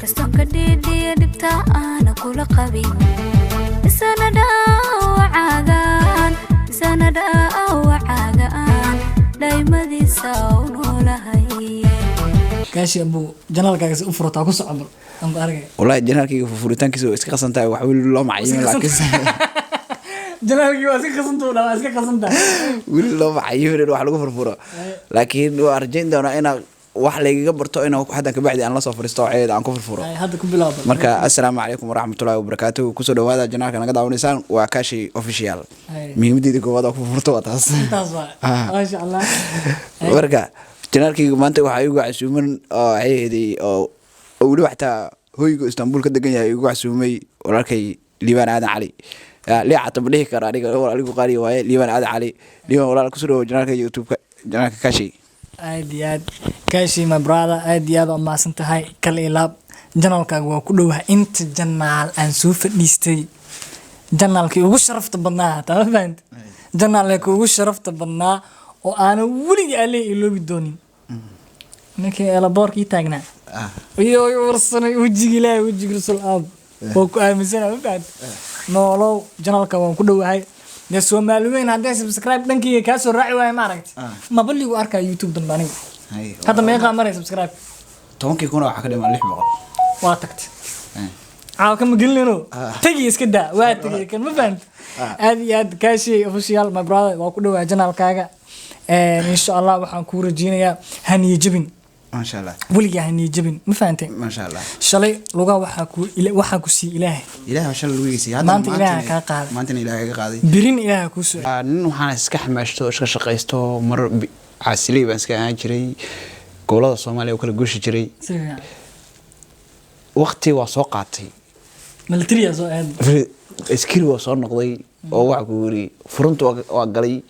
kasto ka dhidhiya dhibta aana kula qabin sanada wacaagaan daymadiisa u noolahay kaashi abu janaalkaaga u furtaa ku socdo aan argay wallahi janaalkayga furitaankiisa iska qasantahay wax wali loo macayin laakiin janaalkii waa iska qasantaa waa iska qasantaa wali loo macayin wax lagu furfuro laakiin waa arjayn doona ina wax laga barto in hadda ka bacdi aan la soo fariisto ceed aan ku furfuro hadda ku bilaabo marka assalaamu calaykum waraxmatullaahi wabarakaatuh ku soo dhawaada janaalka naga daawanaysaan waa Kaashi official muhiimadii goobada ku furto taas ma sha Allah marka janaalkayga maanta waxa igu casuuman oo ayay oo wali waxta hoyga Istanbul ka degan yahay igu casuumay walaalkay Liibaan Aadan Cali leeyahay tabdhihi kara anigu qaali waaye Liibaan Aadan Cali Liibaan walaal ku soo dhawaada janaalka YouTube-ka janaalka Kaashi aad Kaashi my brother aad oo maasan tahay kal ilaab janaalkaaga waa ku dhawahay inta janaal aan soo fadhiistay janaalkii ugu sharafta badnaa taabaan janaalka ugu sharafta badnaa oo aan waliga alle iloobi doonin markii elaboorkii taagnaa iyo warsanay wajiga rasul aab oo ku aaminsan baad noolow janaalka waan ku dhawahay de Soomaaliyeyn hadday subscribe dhankii ka soo raaci waay ma aragti ma balligu arkaa YouTube dan baniga hadda meeqa maray subscribe 10 kuna waxa ka dhiman 600 waa tagtay kama gelino tagi iska daa waa tagi kan ma fahant aad Kaashi official my brother waa ku dhawahay janaalkaaga insha Allah waxaan ku rajeynayaa haniye jabin ما شاء الله ولي يعني جبن ما فهمتي ما شاء الله شلي لغة وحكو سي إله إله وشل لويسي هذا ما أنت إله كقاضي ما أنت إله كقاضي برين إله كوسو نحن حنسكح مشتو شقيستو مر عسلي بس كان جري قولة الصومالي وكل جوش جري وقتي وسوقاتي ملتري أزو اسكيل وصار نقضي أو وعقولي فرنت وقلي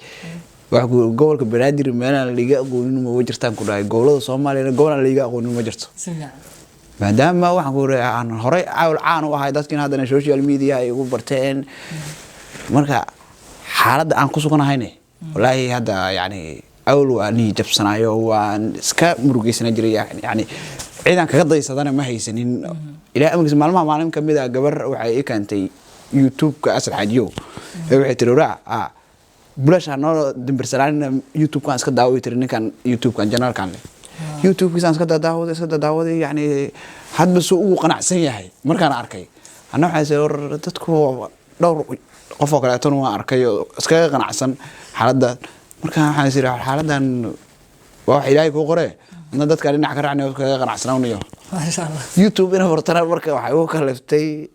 waxuu gobolka Banaadir meelaha liiga aqoonin ma wajirtaan ku dhaay gobolada Soomaaliya gobolada liiga aqoonin ma jirto maadaama waxaan ku aan horay caan u ahay dadkina hadana social media ay ugu barteen marka xaaladda aan ku suganahayne wallahi hadda yani awl waani jabsanayo waan iska murugeysana jiray yani ciidan kaga daysadana ma haysanin ilaa amagis maalin kamid ah gabar waxay i kaantay YouTube-ka asal xajiyo waxay tiroraa بلاش هنو دمبرسلان يوتيوب كان اسكت داوي ترى كان يوتيوب كان جنرال كان يوتيوب كان اسكت داوي يعني حد بس هو قناع سيء مركان أركي أنا حاسور تدكو دور قفوا كلا تنو أركي اسكت قناع سن حالدا مركان حاسير حالدا واحد لا يكون قريه أنا دتك علينا حكر عني اسكت قناع سنونيو ما شاء الله يوتيوب أنا فرتنا مركان واحد هو كلفتي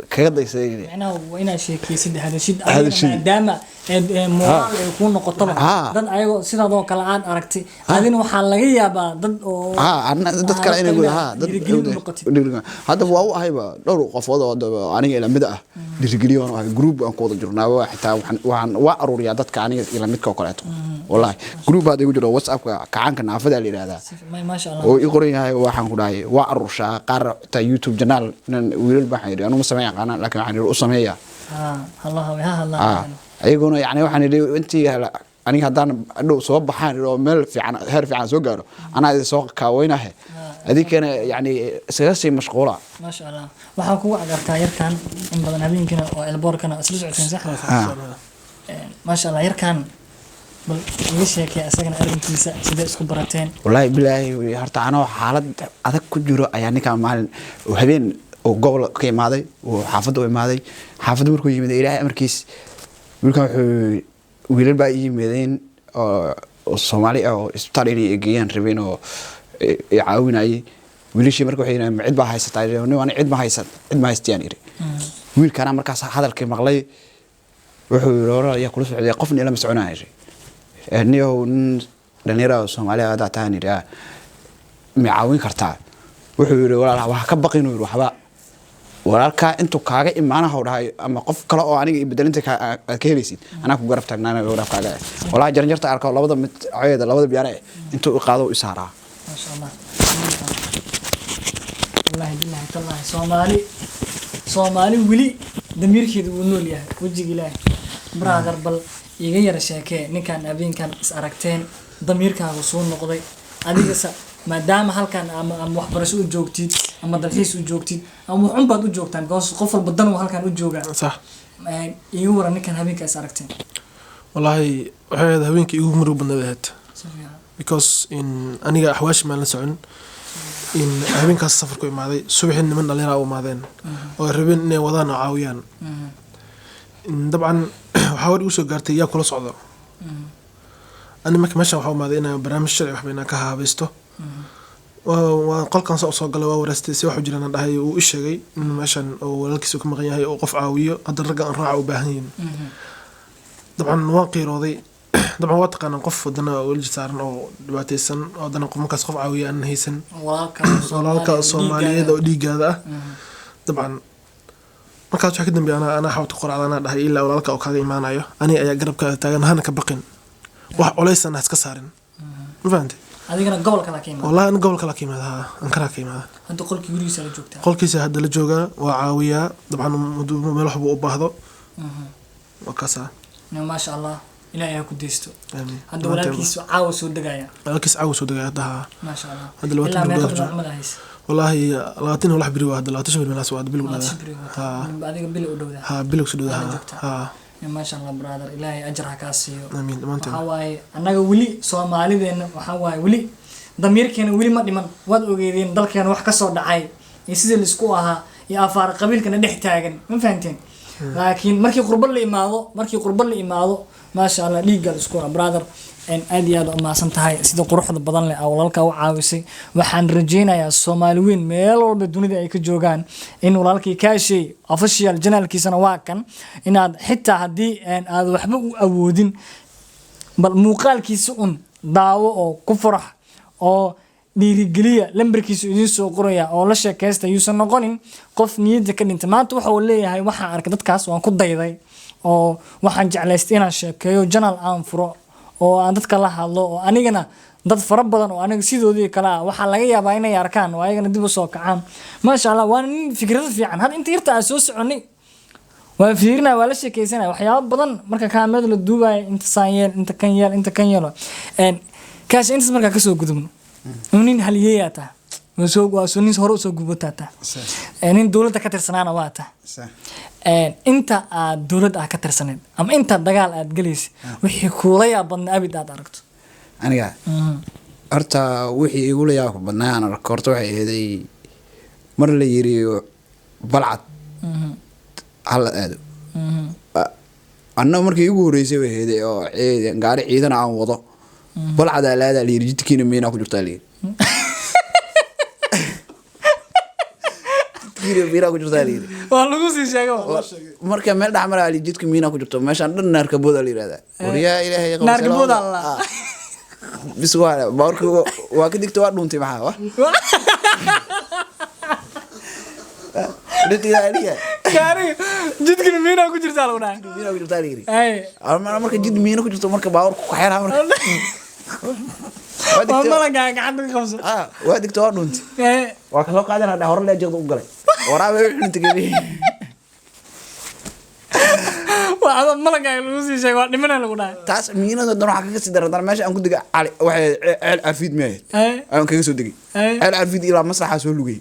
كذا يصير أنا وين شيء كيسد هذا الشيء دام موال يكون نقطة دن أيوة سيدا دو كلام أركتي هذين وحلاقي يا با دن أنا دن كلام يقول هذا هو هايبا دور قفوضة أنا إلى مدة ديرجليون وهاي جروب أنقذ الجرنا وحتى وعن وأرور يا دت كاني إلى مدة كوكلته والله جروب هذا يقول واتساب كعان كنا فدا لي هذا ما شاء الله ويقولين هاي واحد كداي وأرور شا قار تا يوتيوب جنال ويل بحير أنا مسمع أنا لكن عن الأسمية الله أيقونوا يعني واحد اللي أنتي أنا هدان أدو صوب بحان لو مل في عن هر في عن زوجاره أنا سوق كوينه هذيك أنا يعني سياسي مشغولة ما شاء الله وحكوا على التاير كان إن بدنا هذين كنا البور كنا أسلوب عشان زحمة ما شاء الله يركان ليش هيك أسرعنا أرجع كيسة سيد خبرتين والله بالله هرتعناه حالة هذا كجرو يعني كان مال وهذين وقبل كي ماضي وحافظوا ماضي حافظوا مركو يمد إلى أمريكيس wilkan wuxuu wiilal baa yimaadeen oo Soomaali ah oo isbitaal inay geeyaan rabeen oo caawinayay wiilashii markii waxay yiraahdeen cid baa haysatay waan cid ma haystaan iri wiilkana markaas hadalkii maqlay wuxuu yiraahdaa ya kula socday qofna ila mas'uunaayay niyo dhalinyaro Soomaali ah taan iri ma caawin kartaa wuxuu yiraahdaa walaal wax ka baqin oo waxba walaalka intuu kaaga imaanaha dhahay ama qof kale oo aniga bedelinta ka helaysid ana ku garab taagnaana walaal kaaga walaa jarjarta arko labada mid ayada labada biyaare intuu qaado u isaara ma sha Allah wallahi tallahi Soomaali wili damirkeedu uu nool yahay wajiga Ilaahay brother bal iga yar sheekee ninkan abeenkan is aragteen damirkaagu soo noqday adiga maadaama halkan ama waxbarasho u joogtid ama dalxiis u joogtid ama waxun baad u joogtaan because qof walba dan uu halkan u joogaa صح iigu waran ninkan habeenkaas aragteen والله waxay haweenkii igu murug badnayd si fiican because in aniga axwaash ma la socon in habeenkaas safar ku imaaday subaxin niman dhalinyaro u imaadeen oo rabeen inay wadaan oo caawiyaan dabcan waxa war u soo gaartay yaa kula socdo ani markii meesha waxa u imaaday inaan barnaamij sharci wax bayna ka haabaysto waa qolkan soo galay waa waraastay si wax u jiraan dhahay uu u sheegay in meeshan oo walaalkiisa ku maqan yahay oo qof caawiyo hadda ragga aan raaca u baahan yihiin dabcan waan qiirooday dabcan waa taqaanaan qof wadana weli saaran oo dhibaataysan oo haddana qof markaas qof caawiya aan haysan walaalka soomaaliyeed oo dhiigaada ah dabcan markaas waxaa ka dambeeya anaa xawta qoracda anaa dhahay ilaa walaalka oo kaaga imaanayo ani ayaa garabkaada taagan hana ka baqin wax culaysana ha iska saarin ma fahantay adigana gobolka la kiimada والله أنا قبل كلا كيما ها أنكرها كيما hadda qolkii gurigiisa la joogtaa قول كيسة هذا اللي جوجا وعاوية طبعا ملوح بأبا هذا وكاسة ma sha Allah ilaahay ha ku deysto يعني hadda walaalkiisu caawa soo degaya لكيس عاوس ودقة هذا ma sha Allah هذا الوقت ilaa meeqa بدو bilood camal haysa والله لاتين ولا حبري واحد لا تشبه الناس واحد بيلو Waad هذا shibri wata. ها adiga bil u dhowdaa ها بيلو سدود Waa هذا joogtaa. ها ma sha Allah brother ilaahay ajr ha ka siiyo آمين ما أنت waxa waaye annaga weli Soomaalideena waxa waaye weli damiirkeena weli ma dhiman waad ogeedeen dalkeena wax ka soo dhacay iyo sidii la isku ahaa iyo afaar qabiilkana dhex taagan ma fahanteen laakiin markii qurbo la imaado ma sha Allah dhiigga isku brother en aad iyo aad u maasan tahay sida quruxda badan leh oo walaalka u caawisay waxaan rajeynayaa Soomaali weyn meel walba dunida ay ka joogaan in walaalkii kaashay official channelkiisana waa kan inaad xitaa hadii aad waxba u awoodin bal muuqaalkiisa un daawo oo ku farax oo dhiirigeliya lambarkiisu idin soo qoraya oo la sheekaysta yuusan noqonin qof niyada ka dhintay maanta waxa uu leeyahay waxaan arkay dadkaas waan ku dayday oo waxaan jeclaystay inaan sheekeeyo channel aan furo oo aan dadka la hadlo oo anigana dad fara badan oo aniga sidoodii kala waxa laga yaabaa inay arkaan oo ayagana dib u soo kacaan ma sha Allah waa nin fikrad fiican had inta yarta aan soo soconay waa fiirna waa la sheekaysanay waxyaabo badan marka kaamirada la duubay inta saanyeel inta kan yeelo kaas inta marka ka soo gudubno nin haliyayata waa soo nin hore soo gubataata nin dawladda ka tirsanaana waa ta inta aad dawladda ka tirsaneed ama inta dagaal aad galaysid wixii kuula yaab badnaa abid aad aragto aniga horta wixii igu la yaab badnaa aan arko horta waxay ahayd mar la yiri balcad hal aado anna markii igu horeysay way ahayd oo gaari ciidan aan wado balcad alaada la yiri jidkiina meena ku jirtaa la yiri bira ku jirtaa la yiri waa lagu sii sheego marka meel dhaxmar ali jidka meena ku jirto meeshan dhan naarka booda la yiraahdaa wariya ilaahay qabo naarka booda Allah bis waa ka digto waa dhuuntay maxaa wa kaari jidkina meena ku jirtaa lagu dhahay meena ku jirtaa la yiri marka jid meena ku jirto marka baawar ku xeeraa marka waa malaga gacanta ka qabso waa digto waa dhuuntay waa ka soo qaadana hore la jeedo u galay waraabe wixii tagay waa malaga lagu sii sheego waa dhimana lagu dhahay taas miinada dan waxa kaga sii daran meesha aan ku digay waxay ceel afiid meey aan kaga soo digay ceel afiid ilaa maslaxa soo lugay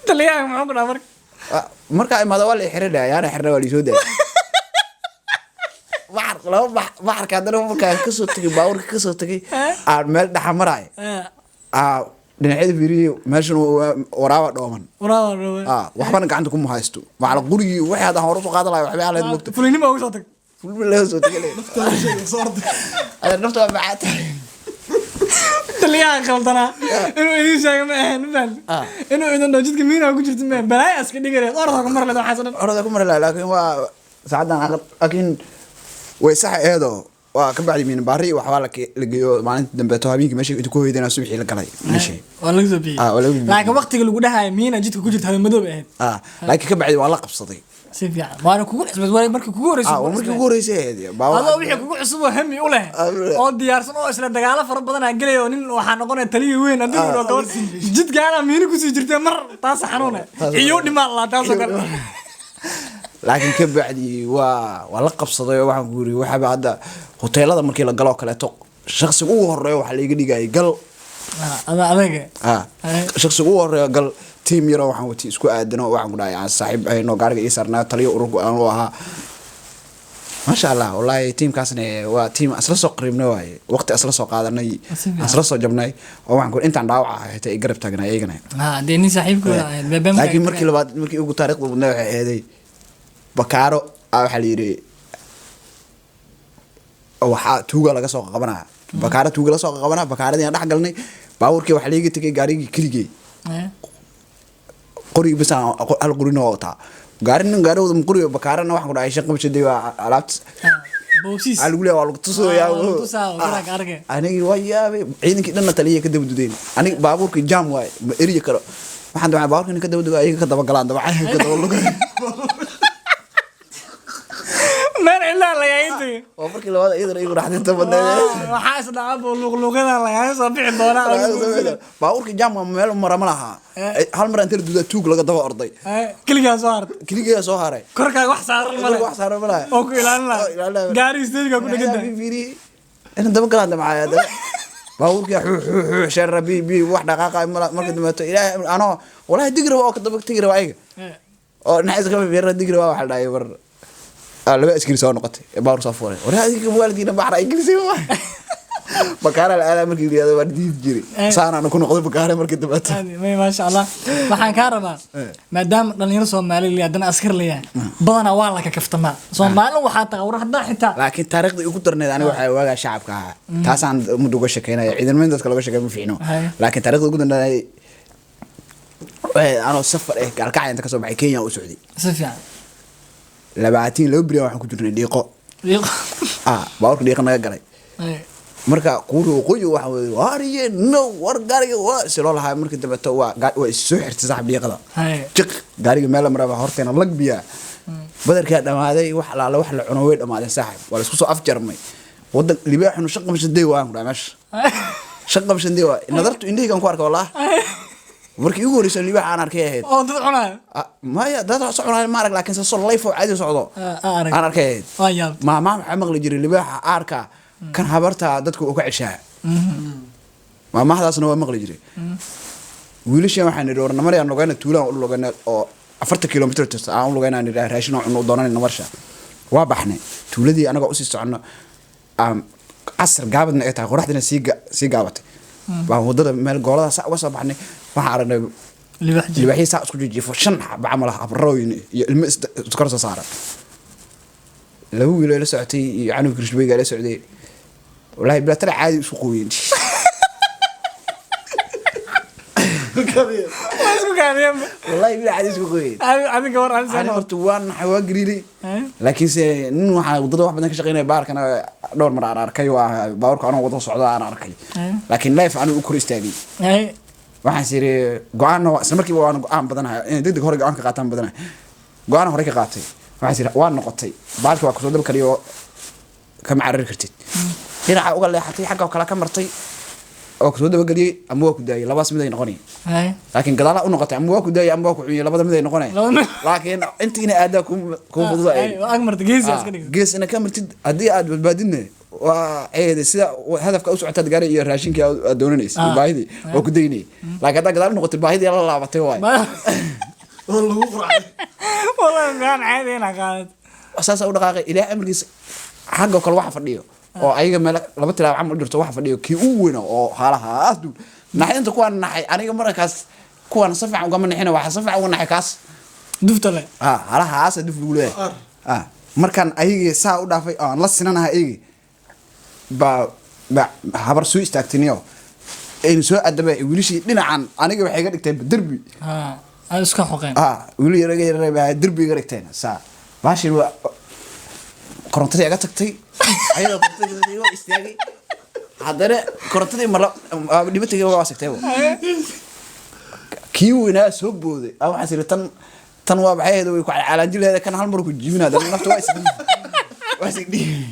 taliyaha muxuu ku dhahay marka imaado waa la xiray yaana xirna waa la soo daayay baxar ka dana marka ka soo tagay baawrka ka soo tagay aan meel dhaxmaray dhinacyada fiiriyo meeshan waraaba dhooman waxbana gacanta kuma haysto macala gurigii waxay hadaan hore soo qaadan lahayd waxbay aalayd mogta fulinimo ugu soo tag fulmi laga soo tagay nafta waa baxaata taliyaha khaldana inuu idin sheego ma ahan faham inuu idin dhoo jidka miina ku jirto ma balaay aska dhigareed orada ku mar leedo waxaas dhan orada ku mar leedo laakiin waa saacadan laakiin way sax eedo waa ka bacdi min baari waxba la geeyo maalinta dambe to habeenkii meesha inta ku hoydana subaxii la galay meesha waa laga soo bixiyay laakiin waqtiga lagu dhahay miina jidka ku jirto habeen madoob ahayd laakiin ka bacdi waa la qabsaday si fiican waana kugu xisbad waay markii kugu horeysay markii kugu horeysay adoo wixii kugu cusub oo hami u leh oo diyaarsan oo isla dagaalo fara badan aan galay oo nin waxa noqonay taliye weyn hadii uu gabadh jidkaana miina ku sii jirtay mar taas xanuun iyo dhimaan la taas oo kale laakiin ka bacdi waa la qabsaday waxaan ku yiri waxa hadda hoteelada markii la galo kale to shakhsiga ugu horeeyo waxa la iga dhigay gal هذا عليك شخص ugu horeeyo gal team yaro waxaan wati isku aadano waxaan ku dhahay aan saaxiib ayno gaariga ii sarnaa taliyo urur aan u ahaa ما شاء الله والله تيم كاسني وتيم أسرسو قريبنا واي وقت أسرسو قادناي أسرسو جبناي وwaxaan ku intaan dhaawac ah ay garab taagnaa eegana deeni saaxiibkooda laakiin markii ugu taariikhdu wadnaa waxay ahayd bakaaro waxa la yiri waxa tuuga laga soo qabanaa bakaaro tuuga la soo qabanaa bakaaradii aan dhax galnay baaburkii waxa liiga tagay gaarigii kiligay qoriga bas hal qorino wata gaarigooda maquriyo bakaarana waxaan ku dhahay shaqo qabshaday waa alaabta boobsiis alugule waa lagu tusooyaa anigi waa yaabay ciidankii dhanna taliye ka daba dudeen anigi baabuurkii jam waay ma eriye karo waxaan dabcan baabuurkii ka daba dugaa ayaga ka daba galaan dabcan ka daba lugaa meel ilaa laga intay oo markii labaad iyadana igu raxdinta badneed waxaa isdhaafo luqluqada laga soo bixi doonaa baabuurkii jam meel marama laha hal mar inta dudaa tuug laga daba orday kaliya soo haray korkaaga wax saaran male oo ku ilaalin la gaari stage-ka ku dhiganta in daba galaan dabcan baabuurkii sheer bi wax dhaqaaqa markii dambeeto ilaahay ano walahi digra oo ka daba tigra ayaga oo naxis ka beer digra waxa dhaay war laba askari soo noqotay baabuur soo fuulay walahi waalidina baxra ingiriisi waa bakaara la markii yiraahdo waa diid jiri saana ku noqday bakaara markii dambeeto ma sha Allah waxaan ka rabaa maadaama dhalinyaro Soomaaliyeed haddana askar leeyahay badana waa la ka kaftama Soomaaliland waxa taqawr hadda xitaa laakiin taariikhda ugu darneed aniga waxa waaga shacabka ah taasaan muduga sheekeynaya ciidanimada dadka laga sheekay ma fiicno laakiin taariikhda ugu darneed أنا سفر إيه قال كعين تكسب معي كينيا وسعودي. سفيان. لبعتين لو بريء وحنا كنا دقيقة. دقيقة. بعرف دقيقة نقدر. مركا قولوا قولوا واحد واريه نو ورقاري وسلوا لها مركا تبتوا والسحر تسحب دقيقة. تك قاري ماله مرة بحرتين الله بيا. بدر كذا ما هذا واحد على واحد عنوان ما هذا ساحب ولا سوسو أفجر مي. وده اللي بيحنا شقة مش الدوا مش. شقة مش الدوا نظرت إندي كان كوارك والله. markii ugu horeysay liba aan arkay ahayd oo dad cunaa ma ya dad soconay ma arag laakiin soo life oo caadi socdo aan arkay ma maqli jiray liba arka kan habarta dadku uga cishaa ma mahdaasna waa maqli jiray wiilasha waxaan idhi warna marayaan logana tuulaan u logana oo 40 kilomitir aan u logana aan raashin oo doonana marsha waa baxnay tuuladii anaga u sii socono casr gaabadna ay tahay qoraxdina sii gaabatay baa wadada meel goolada sax uga soo baxnay waxa aragnay libaxii sax isku jiifo shan bacmal ah abrooyin iyo ilmo iskor soo saaran lagu wiilo la socotay iyo anu kirishbeyga la socday wallahi bila tara caadi isku qoweyn والله بلا عادي سوق قوي أنا كور أنا أرتوان حواجري لكن سه نو وضد واحد بدنا كشقينا بارك أنا دور مرة أنا أركي وبارك أنا وضد صعداء أنا أركي لكن لايف أنا أكل استاجي waxaan siri go'aan isla markii waan go'aan badanahay in degdeg hore go'aan ka qaataan badanahay go'aan hore ka qaatay waxaan siri waan noqotay baalkii waa ku soo dab kaliyo kama carari kartid dhinaca uga leexatay xagga kala ka martay oo ku soo daba galiyay ama waa ku daayay labaas mid ay noqonay laakiin gadaala u noqotay ama waa ku daayay ama waa ku xumiyay labada mid ay noqonay laakiin intiina aada ku fududaay agmarta gees ina ka martid hadii aad badbaadinay waa eed sida hadafka u socota gaari iyo raashinka aad doonanayso baahidi oo ku deynay laakiin hada gadaal noqotay baahidi la laabatay waay lagu quracay والله ما عادي أنا قاعد أساس أقول دقائق إلى أمريكا حاجة كل واحد فرديه أو أي ملك لما تلعب عمل جرت واحد فرديه كي أوينا أو حالها أسدو نحن أنت كون نحي أنا مرة كاس كون صفع وقام نحنا واحد صفع ونحي كاس دفت له حالها أسد دفت وله مركان أيجي ساعة وده في الله سننا أيجي حبر سويس تكتنيو إن سوء أدبه وليش لنا عن أنا جب حاجة كتير دربي اسكا حقين ولي يرجع دربي قريتين ساعة ماشي الو كرنتي أجا تكتي أيوة كرنتي استياجي هذا كرنتي مرة دبتي جوا واسكتيه كيو ناس هو بودي أو حسير تن وابعيد ويكون على جيل هذا كان هالمرة كجيبنا هذا نفط واسك دي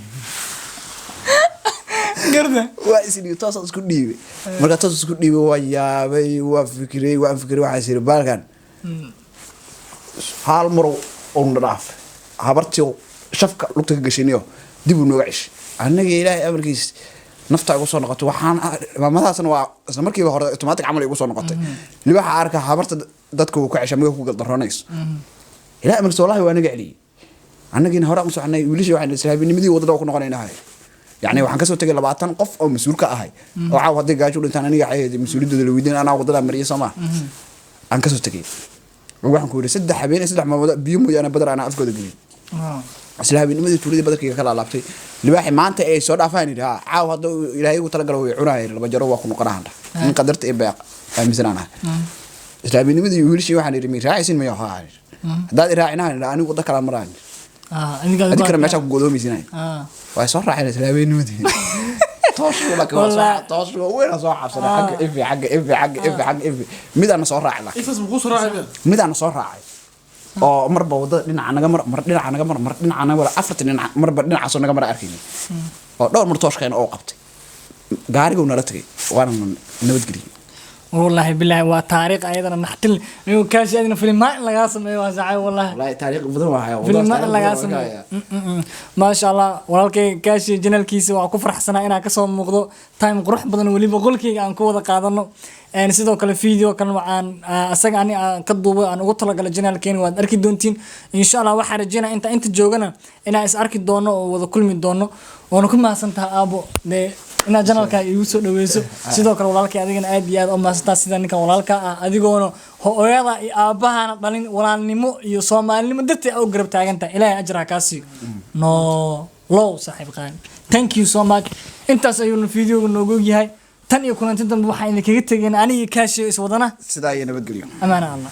قرده واسك توصل سكون ديبي مرة توصل سكون ديبي ويا بي وفكري وحسير بالكان هالمرة ونراف habartii shafka lugta ka gashinayo dib u nooga cish anaga ilaahay amarkiis nafta igu soo noqotay waxaan maamadaasna waa isla markiiba hore automatic camal igu soo noqotay libaxa arka habarta dadku ku cesha magac ku galdaroonayso ilaa amarso wallahi waa naga celiyay annagina hore aan soo xanay wiilashii waxaan islaaminimadii wadada ku noqonaynaa يعني waxaan ka soo tagay 20 qof oo mas'uul ka ahay oo caaw haday gaajo dhintaan aniga xayay mas'uuliyadooda la weydiin anaa wadada mariyo Soomaa aan ka soo tagay waxaan ku yiri saddex habeen saddex maalmood biyo mooyaan badar ana afkooda gelin islaaminimadii tuulada badarkiga kala laabtay libaaxi maanta ay soo dhaafaan caaw hada ilaahay ugu tala galay way cunaayeen laba jaro waa ku noqonaan in qadarta ay baaq aaminsanaa islaaminimadii wiilashii waxaan yiri mi raacaysin ma yahay hadaad raacinahay anigu wada kala maraan adiga meesha ku godoomisinay way soo raacay islaaminimadii توش وين صح حصل حق إفي ميدان صار راعي لك إفس مخوص راعي ميدان صار راعي أو مرة وضع لنا عنا جمر مرة لنا عنا ولا أفرت لنا مرة لنا عصرنا جمر أركيني أو دور مرتوش كان أوقفت قاري قلنا رتقي وأنا نود قري والله بالله وتاريخ أيضا نحتل إنه كاش أيضا في الماء اللي قاسم أيوة زعي والله لا تاريخ بدون وحياة في الماء اللي قاسم ما شاء الله ولكن كاش جنال كيس وعكفر حسنا أنا كسر مقضو تايم قروح بدن ولي بقول كي عن قوة قادرنا يعني سيدو كل فيديو كان عن أسرع عني كضوب عن قطة على جنال كين وأركي دونتين إن شاء الله واحد رجينا أنت جوجنا أنا أركي دونه وذا كل من دونه وأنا كل ما سنتها أبو ده ina janalka igu soo dhaweeyso sidoo kale walaalkay adigana aad iyo aad u maasanta sida ninka walaalka ah adigoona hooyada iyo aabahana dhalin walaalnimo iyo Soomaalinimo dadka oo garab taaganta ilaahay ajra ka siiyo no low saaxiib qaan thank you so much intaas ayuu fiidiyoga noogu yahay tan iyo kulantan waxaan idinkaga tagaynaa aniga kaashay is wadana sidaa iyo nabadgelyo amaana Allah